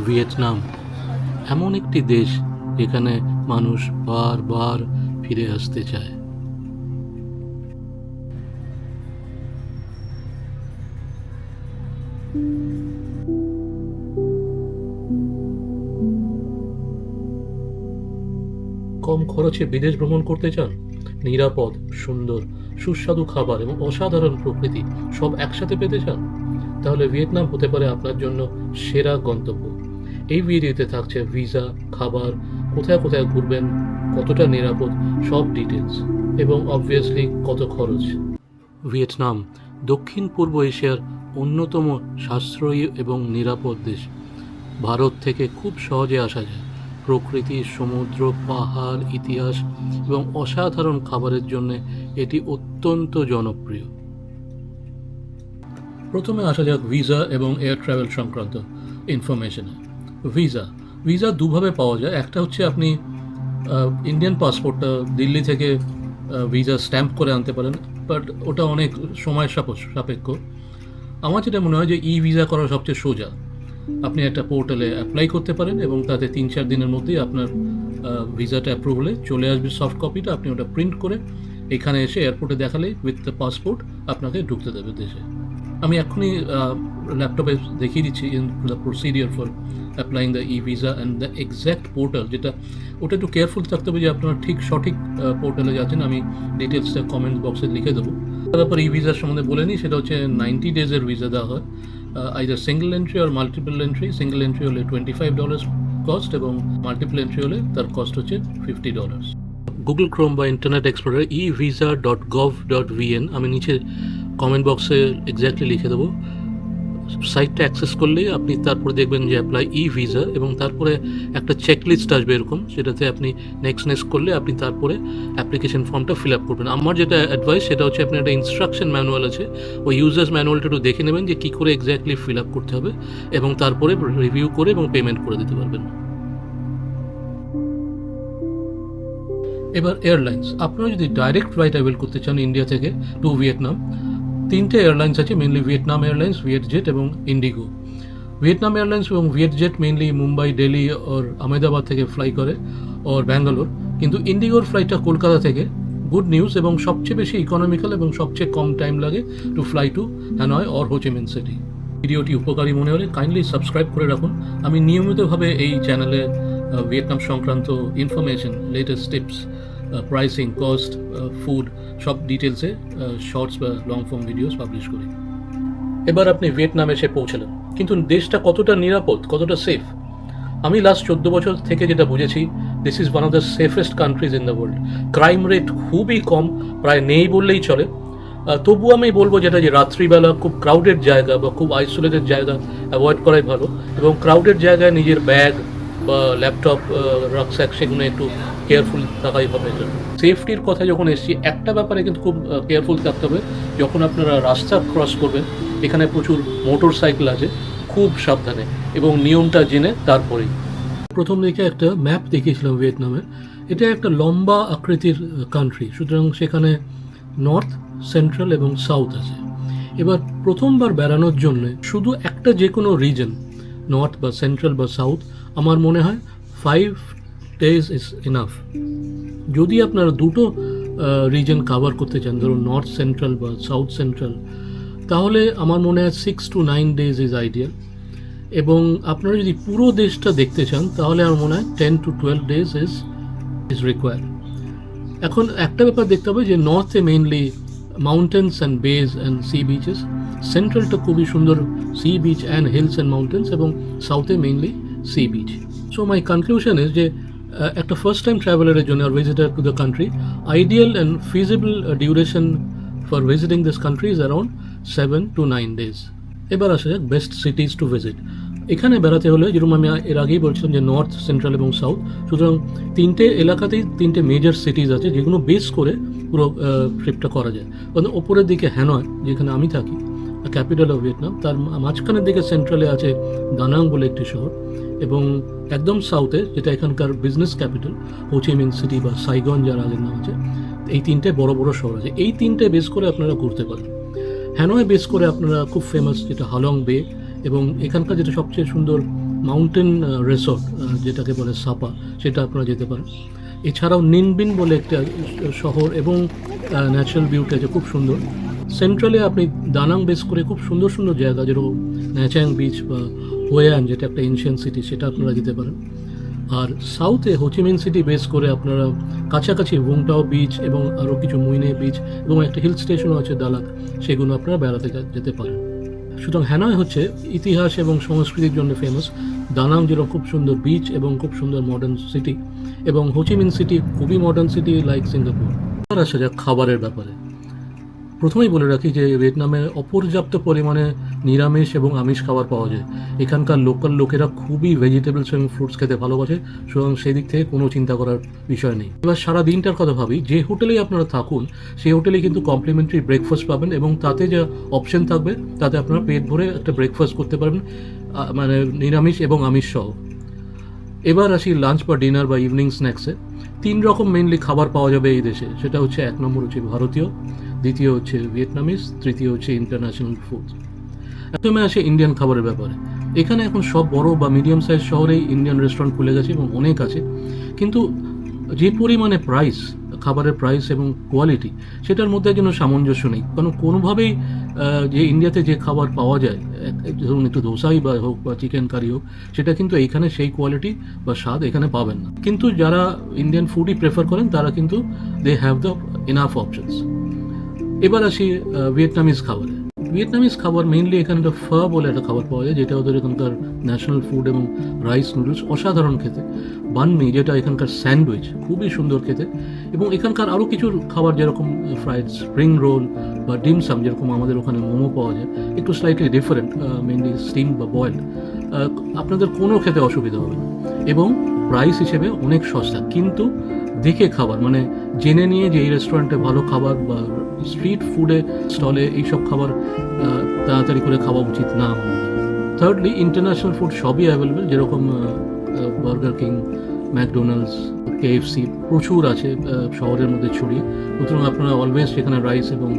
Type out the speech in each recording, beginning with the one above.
Vietnam এমন একটি দেশ যেখানে মানুষ বারবার ফিরে আসতে চায়। কম খরচে বিদেশ ভ্রমণ করতে চান? নিরাপদ, সুন্দর, সুস্বাদু খাবার এবং অসাধারণ প্রকৃতি সব একসাথে পেতে চান? তাহলে ভিয়েতনাম হতে পারে আপনার জন্য সেরা গন্তব্য। এই ভিডিওতে থাকছে ভিসা, খাবার, কোথায় কোথায় ঘুরবেন, কতটা নিরাপদ, সব ডিটেলস, এবং অবভিয়াসলি কত খরচ। ভিয়েতনাম দক্ষিণ পূর্ব এশিয়ার অন্যতম সাশ্রয়ী এবং নিরাপদ দেশ। ভারত থেকে খুব সহজে আসা যায়। প্রকৃতি, সমুদ্র, পাহাড়, ইতিহাস এবং অসাধারণ খাবারের জন্য এটি অত্যন্ত জনপ্রিয়। প্রথমে আসা যাক ভিসা এবং এয়ার ট্রাভেল সংক্রান্ত ইনফরমেশনে। ভিসা দুভাবে পাওয়া যায়। একটা হচ্ছে আপনি ইন্ডিয়ান পাসপোর্টটা দিল্লি থেকে ভিসা স্ট্যাম্প করে আনতে পারেন, বাট ওটা অনেক সময় সাপেক্ষ। আমার যেটা মনে হয় যে ভিসা করা সবচেয়ে সোজা। আপনি একটা পোর্টালে অ্যাপ্লাই করতে পারেন এবং তাতে 3-4 দিনের মধ্যেই আপনার ভিসাটা অ্যাপ্রুভ হলে চলে আসবে সফট কপিটা। আপনি ওটা প্রিন্ট করে এখানে এসে এয়ারপোর্টে দেখালেই উইথ দ্য পাসপোর্ট আপনাকে ঢুকতে দেবে দেশে। আমি এখনই ল্যাপটপে দেখিয়ে দিচ্ছি in the procedure for applying the visa and the exact portal, যেটা ওটা একটু কেয়ারফুল থাকতে হবে যে আপনারা ঠিক সঠিক পোর্টালে যাচ্ছেন। আমি ডিটেলসটা কমেন্ট বক্সে লিখে দেবো। তারপর ভিসার সম্বন্ধে বলে নিই, সেটা হচ্ছে 90 ডেজের ভিসা দেওয়া হয়, either single entry or multiple entry. Single entry হলে $25 কস্ট এবং মাল্টিপল এন্ট্রি হলে তার কস্ট হচ্ছে $50। গুগল ক্রোম বা ইন্টারনেট এক্সপ্লোরার evisa.gov.vn আমি নিচে কমেন্ট বক্সে এক্স্যাক্টলি লিখে দেবো। সাইটটা অ্যাক্সেস করলেই আপনি তারপরে দেখবেন যে অ্যাপ্লাই ভিসা, এবং তারপরে একটা চেকলিস্ট আসবে এরকম, সেটাতে আপনি নেক্সট করলে আপনি তারপরে অ্যাপ্লিকেশন ফর্মটা ফিল আপ করবেন। আমার যেটা অ্যাডভাইস সেটা হচ্ছে আপনি একটা ইনস্ট্রাকশন ম্যানুয়াল আছে, ওই ইউজার্স ম্যানুয়ালটা একটু দেখে নেবেন যে কী করে এক্স্যাক্টলি ফিল আপ করতে হবে, এবং তারপরে রিভিউ করে এবং পেমেন্ট করে দিতে পারবেন। এবার এয়ারলাইন্স, আপনারা যদি ডাইরেক্ট ফ্লাইট অ্যাভেল করতে চান ইন্ডিয়া থেকে টু ভিয়েতনাম, 3টে এয়ারলাইন্স আছে মেনলি, ভিয়েতনাম এয়ারলাইন্স, ভিয়েটজেট এবং ইন্ডিগো। ভিয়েতনাম এয়ারলাইন্স এবং ভিয়েটজেট মেনলি মুম্বাই, দিল্লি ওর আহমেদাবাদ থেকে ফ্লাই করে ওর ব্যাঙ্গালোর, কিন্তু ইন্ডিগোর ফ্লাইটটা কলকাতা থেকে। গুড নিউজ, এবং সবচেয়ে বেশি ইকোনমিক্যাল এবং সবচেয়ে কম টাইম লাগে to fly to Hanoi or Ho Chi Minh City. ভিডিওটি উপকারী মনে হলে কাইন্ডলি সাবস্ক্রাইব করে রাখুন। আমি নিয়মিতভাবে এই চ্যানেলে ভিয়েতনাম সংক্রান্ত information, latest tips, pricing, cost, food, সব ডিটেলসে শর্টস বা লং ফর্ম ভিডিওস পাবলিশ করি। এবার আপনি ভিয়েতনাম এসে পৌঁছালেন, কিন্তু দেশটা কতটা নিরাপদ, কতটা সেফ? আমি লাস্ট 14 বছর থেকে যেটা বুঝেছি, this is one of the safest countries in the world. Crime rate খুবই কম, প্রায় নেই বললেই চলে। তবুও আমি বলবো যেটা যে রাত্রিবেলা খুব ক্রাউডেড জায়গা বা খুব আইসোলেটেড জায়গা অ্যাভয়েড করাই ভালো, এবং ক্রাউডেড জায়গায় নিজের ব্যাগ বা ল্যাপটপ, রাকস্যাক, সেগুলো একটু কেয়ারফুল থাকাই হবে। সেফটির কথা যখন এসছি, একটা ব্যাপারে কিন্তু খুব কেয়ারফুল থাকতে হবে। যখন আপনারা রাস্তা ক্রস করবেন, এখানে প্রচুর মোটর সাইকেল আছে, খুব সাবধানে এবং নিয়মটা জেনে তারপরেই। প্রথম দিকে একটা ম্যাপ দেখিয়েছিলাম ভিয়েতনামের। এটা একটা লম্বা আকৃতির কান্ট্রি, সুতরাং সেখানে নর্থ, সেন্ট্রাল এবং সাউথ আছে। এবার প্রথমবার বেড়ানোর জন্য শুধু একটা যে কোনো রিজন, নর্থ বা সেন্ট্রাল বা সাউথ, আমার মনে হয় 5 days ইজ ইনাফ। যদি আপনারা দুটো রিজন কাভার করতে চান, ধরুন নর্থ সেন্ট্রাল বা সাউথ সেন্ট্রাল, তাহলে আমার মনে হয় 6 to 9 days ইজ আইডিয়াল। এবং আপনারা যদি পুরো দেশটা দেখতে চান, তাহলে আমার মনে হয় 10 to 12 days ইজ রিকোয়ার্ড। এখন একটা ব্যাপার দেখতে হবে যে নর্থে mainly mountains and bays and sea beaches, সেন্ট্রালটা খুবই সুন্দর sea beach and hills and mountains, এবং সাউথে mainly sea beach. So my conclusion is যে একটা ফার্স্ট টাইম ট্রাভেলারের জন্য, আর visitor to the country, ideal and feasible duration for visiting this country is around 7 to 9 days। এবার আসা যাক বেস্ট সিটিজ টু ভিজিট। এখানে বেড়াতে হলে, যেরকম আমি এর আগেই বলছিলাম যে নর্থ, সেন্ট্রাল এবং সাউথ, সুতরাং 3টে এলাকাতেই 3টে মেজর সিটিজ আছে যেগুলো বেস করে পুরো ট্রিপটা করা যায়। ওপরের দিকে হ্যানয়, যেখানে আমি থাকি, ক্যাপিটাল অফ ভিয়েতনাম, তার মাঝখানের দিকে সেন্ট্রালে আছে দানাং বলে একটি শহর, এবং একদম সাউথে, যেটা এখানকার বিজনেস ক্যাপিটাল, হো চি মিন সিটি বা সাইগন যার আগের নাম আছে, এই 3টে বড় বড় শহর আছে। এই 3টে বেস করে আপনারা ঘুরতে পারেন। হ্যানয় বেস করে আপনারা খুব ফেমাস যেটা হালং বে, এবং এখানকার যেটা সবচেয়ে সুন্দর মাউন্টেন রিসর্ট যেটাকে বলে সাপা, সেটা আপনারা যেতে পারেন। এছাড়াও নিনবিন বলে একটা শহর এবং ন্যাচারাল বিউটি আছে খুব সুন্দর। সেন্ট্রালে আপনি দানাং বেস করে খুব সুন্দর সুন্দর জায়গা, যেরকম ন্যাচাং বিচ বা হোয়ান যেটা একটা এনশিয়েন্ট সিটি, সেটা আপনারা যেতে পারেন। আর সাউথে হোচিমিন সিটি বেস করে আপনারা কাছাকাছি ওংটাও বিচ এবং আরও কিছু মুইনে বিচ এবং একটা হিল স্টেশনও আছে দালাক, সেগুলো আপনারা বেড়াতে যেতে পারেন। সুতরাং হ্যানয় হচ্ছে ইতিহাস এবং সংস্কৃতির জন্য ফেমাস, দানাং যেরকম খুব সুন্দর বিচ এবং খুব সুন্দর মডার্ন সিটি, এবং হোচিমিন সিটি খুবই মডার্ন সিটি লাইক সিঙ্গাপুর। আর আসা যাক খাবারের ব্যাপারে। প্রথমেই বলে রাখি যে ভিয়েতনামে অপর্যাপ্ত পরিমাণে নিরামিষ এবং আমিষ খাবার পাওয়া যায়। এখানকার লোকাল লোকেরা খুবই ভেজিটেবলস এবং ফ্রুটস খেতে ভালোবাসে, সুতরাং সেই দিক থেকে কোনো চিন্তা করার বিষয় নেই। এবার সারা দিনটার কথা ভাবি, যে হোটেলেই আপনারা থাকুন সেই হোটেলে কিন্তু কমপ্লিমেন্টারি ব্রেকফাস্ট পাবেন, এবং তাতে যা অপশন থাকবে তাতে আপনারা পেট ভরে একটা ব্রেকফাস্ট করতে পারবেন, মানে নিরামিষ এবং আমিষ সহ। এবার আসি লাঞ্চ বা ডিনার বা ইভিনিং স্ন্যাক্সে। 3 রকম মেইনলি খাবার পাওয়া যাবে এই দেশে। সেটা হচ্ছে 1 নম্বর হচ্ছে ভারতীয়, দ্বিতীয় হচ্ছে ভিয়েতনামিজ, তৃতীয় হচ্ছে ইন্টারন্যাশনাল ফুড। প্রথমে আসে ইন্ডিয়ান খাবারের ব্যাপারে। এখানে এখন সব বড় বা মিডিয়াম সাইজ শহরেই ইন্ডিয়ান রেস্টুরেন্ট খুলে গেছে এবং অনেক আছে, কিন্তু যে পরিমাণে প্রাইস, খাবারের প্রাইস এবং কোয়ালিটি, সেটার মধ্যে যেন সামঞ্জস্য নেই। কারণ কোনোভাবেই যে ইন্ডিয়াতে যে খাবার পাওয়া যায়, ধরুন একটু ধোসাই বা হোক বা চিকেন কারি হোক, সেটা কিন্তু এইখানে সেই কোয়ালিটি বা স্বাদ এখানে পাবেন না। কিন্তু যারা ইন্ডিয়ান ফুডই প্রেফার করেন তারা কিন্তু they have the enough options. এবার আসি ভিয়েতনামিজ খাবারে। ভিয়েতনামিজ খাবার মেইনলি এখানে একটা ফা বলে একটা খাবার পাওয়া যায়, যেটা ওদের এখানকার ন্যাশনাল ফুড এবং রাইস নুডলস অসাধারণ খেতে। বানমি যেটা এখানকার স্যান্ডউইচ খুবই সুন্দর খেতে, এবং এখানকার আরও কিছু খাবার যেরকম ফ্রাইড স্প্রিং রোল বা ডিমসাম, যেরকম আমাদের ওখানে মোমো পাওয়া যায়, একটু স্লাইটলি ডিফারেন্ট, মেইনলি স্টিম বা বয়েলড। আপনাদের কোনো খেতে অসুবিধা হবে না, এবং প্রাইস হিসেবে অনেক সস্তা। কিন্তু দেখে খাবার, মানে জেনে নিয়ে যে এই রেস্টুরেন্টে ভালো খাবার বা স্ট্রিট ফুডে স্টলে এইসব খাবার তাড়াতাড়ি করে খাওয়া উচিত না। থার্ডলি ইন্টারন্যাশনাল ফুড সবই অ্যাভেলেবেল, যেরকম বার্গার কিং, ম্যাকডোনাল্ডস, KFC প্রচুর আছে শহরের মধ্যে ছড়িয়ে। সুতরাং আপনারা অলওয়েজ সেখানে রাইস এবং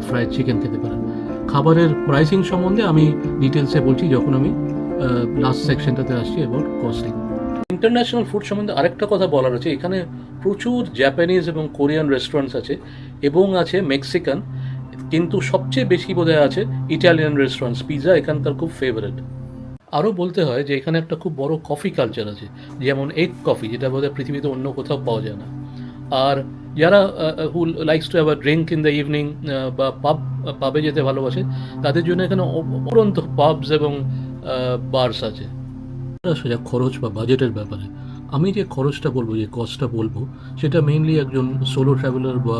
ফ্রাইড চিকেন খেতে পারেন। খাবারের প্রাইসিং সম্বন্ধে আমি ডিটেলসে বলছি যখন আমি লাস্ট সেকশনটাতে আসছি অ্যাবাউট কস্টিং। ইন্টারন্যাশনাল ফুড সম্বন্ধে আরেকটা কথা বলার আছে, এখানে প্রচুর জাপানিজ এবং কোরিয়ান রেস্টুরেন্টস আছে এবং আছে মেক্সিকান, কিন্তু সবচেয়ে বেশি বোধহয় আছে ইটালিয়ান রেস্টুরেন্টস। পিৎজা এখানকার খুব ফেভারিট। আরও বলতে হয় যে এখানে একটা খুব বড় কফি কালচার আছে, যেমন এগ কফি, যেটা বোধহয় পৃথিবীতে অন্য কোথাও পাওয়া যায় না। আর যারা who likes to have a drink in the evening বা পাবে যেতে ভালোবাসে, তাদের জন্য এখানে অপরন্ত পাবস এবং বার্স আছে। আসলে খরচ বা বাজেটের ব্যাপারে আমি যে খরচটা বলবো, যে কস্টটা বলবো, সেটা মেইনলি একজন সোলো ট্রাভেলার বা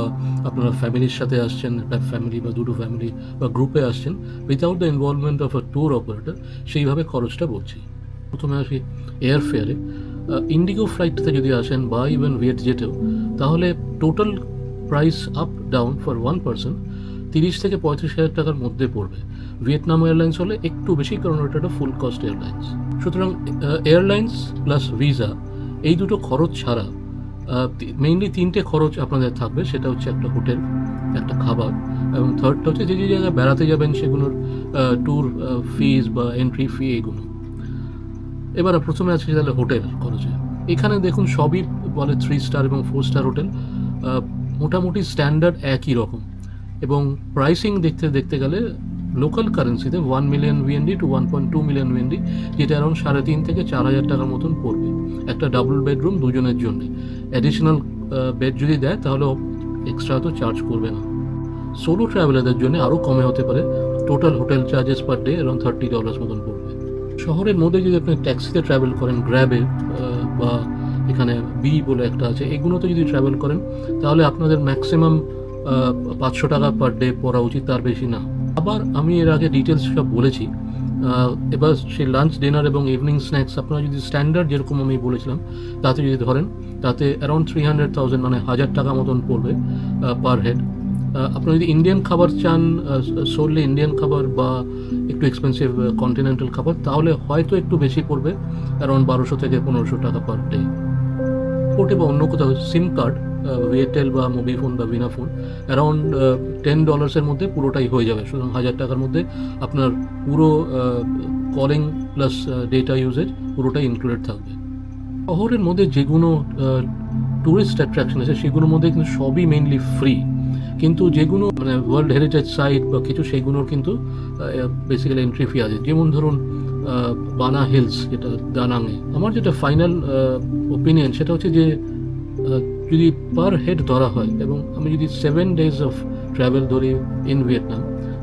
আপনারা ফ্যামিলির সাথে আসছেন, একটা ফ্যামিলি বা দুটো ফ্যামিলি বা গ্রুপে আসছেন without the involvement of a tour operator, সেইভাবে খরচটা বলছি। প্রথমে আসি এয়ার ফেয়ারে। ইন্ডিগো ফ্লাইটটাতে যদি আসেন বা ইভেন ভিয়েটজেটেও, তাহলে total price up down for 1 person 30 থেকে 35,000 টাকার মধ্যে পড়বে। ভিয়েতনাম এয়ারলাইন্স হলে একটু বেশি, কারণ ওটা একটা ফুল কস্ট এয়ারলাইন্স। সুতরাং এয়ারলাইন্স প্লাস ভিসা, এই দুটো খরচ ছাড়া মেইনলি 3টে খরচ আপনাদের থাকবে। সেটা হচ্ছে একটা হোটেল, একটা খাবার, এবং থার্ডটা হচ্ছে যে যে জায়গায় বেড়াতে যাবেন সেগুলোর ট্যুর ফিজ বা এন্ট্রি ফি, এগুলো। এবার প্রথমে আছে তাহলে হোটেল খরচে। এখানে দেখুন সবই বলে 3 স্টার এবং 4 স্টার হোটেল, মোটামুটি স্ট্যান্ডার্ড একই রকম, এবং প্রাইসিং দেখতে গেলে লোকাল কারেন্সিতে 1 million VND to 1.2 million VND, যেটা অ্যারাউন্ড 3.5 থেকে 4,000 টাকার মতন পড়বে একটা ডাবল বেডরুম দুজনের জন্য। অ্যাডিশনাল বেড যদি দেয় তাহলে এক্সট্রা তো চার্জ করবে না। সোলো ট্রাভেলারদের জন্য আরও কমে হতে পারে, total hotel charges per day around $30 মতন পড়বে। শহরের মধ্যে যদি আপনি ট্যাক্সিতে ট্রাভেল করেন, গ্র্যাবে বা এখানে বি বলে একটা আছে, এগুলোতে যদি ট্রাভেল করেন তাহলে আপনাদের ম্যাক্সিমাম 500 টাকা পার ডে পড়া উচিত, তার বেশি না। আবার আমি এর আগে ডিটেলস সব বলেছি। এবার সেই লাঞ্চ, ডিনার এবং ইভিনিং স্ন্যাক্স আপনারা যদি স্ট্যান্ডার্ড যেরকম আমি বলেছিলাম তাতে যদি ধরেন, তাতে অ্যারাউন্ড 300,000 মানে 1,000 টাকা মতন পড়বে পার হেড। আপনারা যদি ইন্ডিয়ান খাবার চান, সোললি ইন্ডিয়ান খাবার বা একটু এক্সপেন্সিভ কন্টিনেন্টাল খাবার, তাহলে হয়তো একটু বেশি পড়বে, অ্যারাউন্ড 1,200 থেকে 1,500 টাকা পার ডে। পোর্টে বা অন্য কোথাও সিম কার্ড ভিএটেল বা মোবিফোন বা ভিনাফোন অ্যারাউন্ড $10 মধ্যে পুরোটাই হয়ে যাবে। সুতরাং 1000 টাকার মধ্যে আপনার পুরো কলিং প্লাস ডেটা ইউজেজ পুরোটাই ইনক্লুডেড থাকবে। শহরের মধ্যে যেগুলো ট্যুরিস্ট অ্যাট্রাকশন আছে সেগুলোর মধ্যে কিন্তু সবই মেইনলি ফ্রি, কিন্তু যেগুলো মানে ওয়ার্ল্ড হেরিটেজ সাইট বা কিছু সেগুলোর কিন্তু বেসিক্যালি এন্ট্রি ফি আছে। যেমন ধরুন বানা হিলস, যেটা দানাঙে। আমার যেটা ফাইনাল ওপিনিয়ন সেটা হচ্ছে যে যদি পার হেড ধরা হয় এবং আমি যদি 7 days অফ ট্রাভেল ধরি ইন ভিয়েতনাম,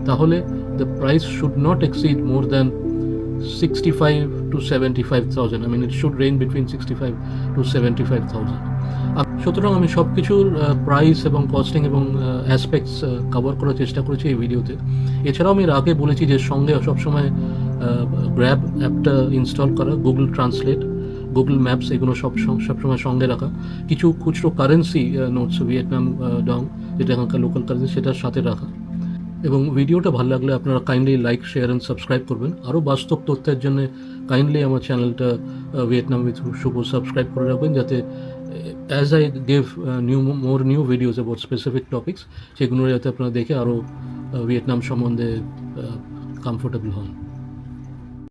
তাহলে the price should not exceed more than 65 to 75,000. I mean, it should range between 65 to 75,000. সুতরাং আমি সব কিছুর প্রাইস এবং কস্টিং এবং অ্যাসপেক্টস কভার করার চেষ্টা করেছি এই ভিডিওতে। এছাড়াও আমি এর আগে বলেছি যে সঙ্গে সবসময় গ্র্যাব অ্যাপটা ইনস্টল করা, গুগল ট্রান্সলেট, গুগল ম্যাপস, এগুলো সবসময় সঙ্গে রাখা, কিছু খুচরো কারেন্সি নোটস ভিয়েতনাম ডং, যেটা এখানকার লোকাল কারেন্সি, সেটার সাথে রাখা। এবং ভিডিওটা ভালো লাগলে আপনারা kindly like, share and subscribe করবেন। আরও বাস্তব তথ্যের জন্য কাইন্ডলি আমার চ্যানেলটা ভিয়েতনাম উইথ শুভ সাবস্ক্রাইব করে রাখবেন, যাতে as I give more new videos about specific topics, সেগুলো যাতে আপনারা দেখে আরও ভিয়েতনাম সম্বন্ধে কমফোর্টেবল হন।